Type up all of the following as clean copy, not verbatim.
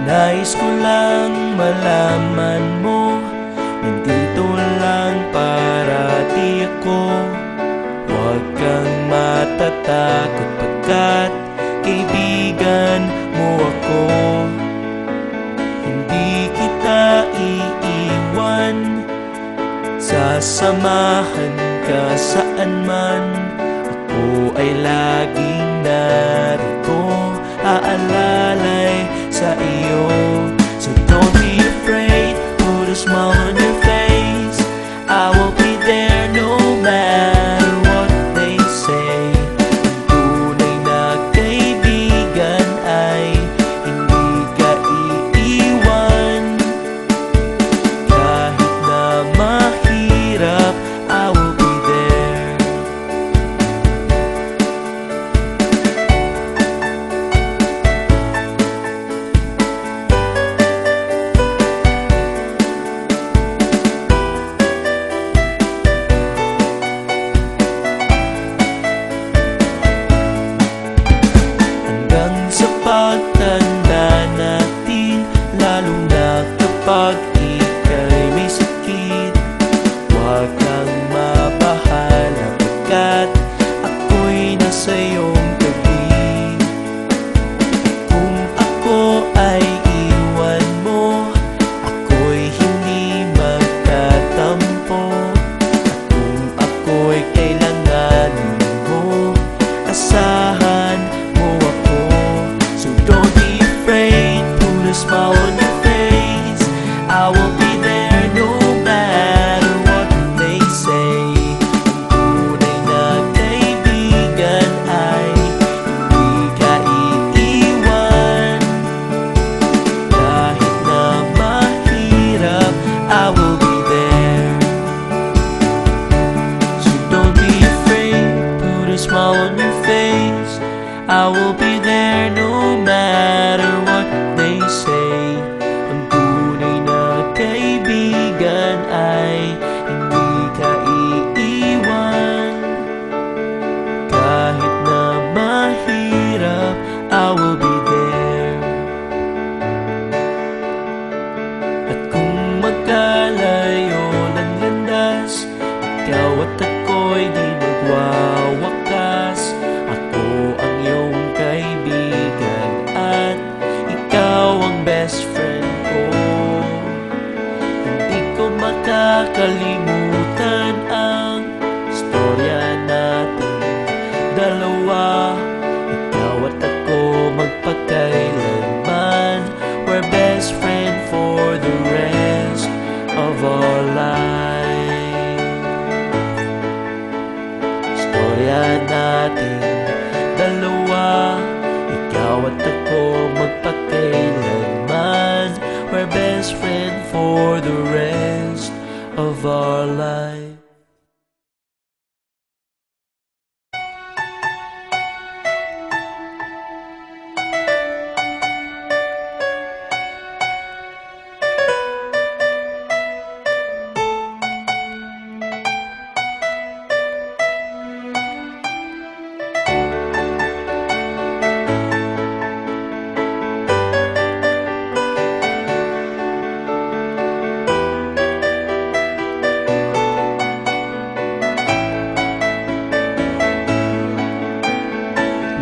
Nais ko lang malaman mo, nandito lang para di ako. Huwag kang matatakot pagkat kaibigan mo ako. Hindi kita iiwan, sasamahan ka saan man. Ako ay laging narito, aalalay sa iyo. So don't be afraid, put a smile on your face. I will be there no matter what they say. Ang tunay na kaibigan ay hindi ka iiwan. Kahit na mahirap, I will be there. Hanggang sa pagtanda natin, lalo na kapag ika'y may sakit, huwag kang mabahala pagkat ako'y nasa iyong tabi. Kung ako ay iwan mo, ako'y hindi magtatampo. At kung ako'y kailanganin mo, asahan mo ako. So don't be afraid, put a smile on your face. I will be there no matter what they say. Ang tunay na kaibigan ay hindi ka iiwan. Kahit na mahirap, I will be there. So don't be afraid, put a smile on your face. I will be there no matter what they say. Ang tunay na kaibigan ay hindi ka iiwan. Kahit na mahirap, I will be there. At kung magkalayo ng landas, ikaw at ako'y di magwawakas. Ako ang iyong kaibigan at ikaw ang best friend ko. Hindi ko makakalimutan ang istorya natin dalawa. Ikaw at ako magpakailanman. We're best friend for the rest of our life. Istorya natin dalawa, ikaw at ako magpakailanman. We're best friend for the rest of our life.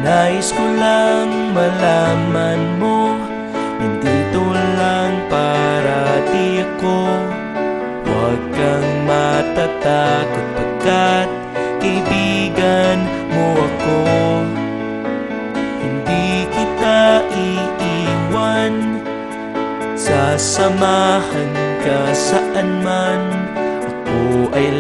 Nais ko lang malaman mo, nandito lang para di ako. Huwag kang matatakot pagkat kaibigan mo ako. Hindi kita iiwan, sasamahan ka saan man. Ako ay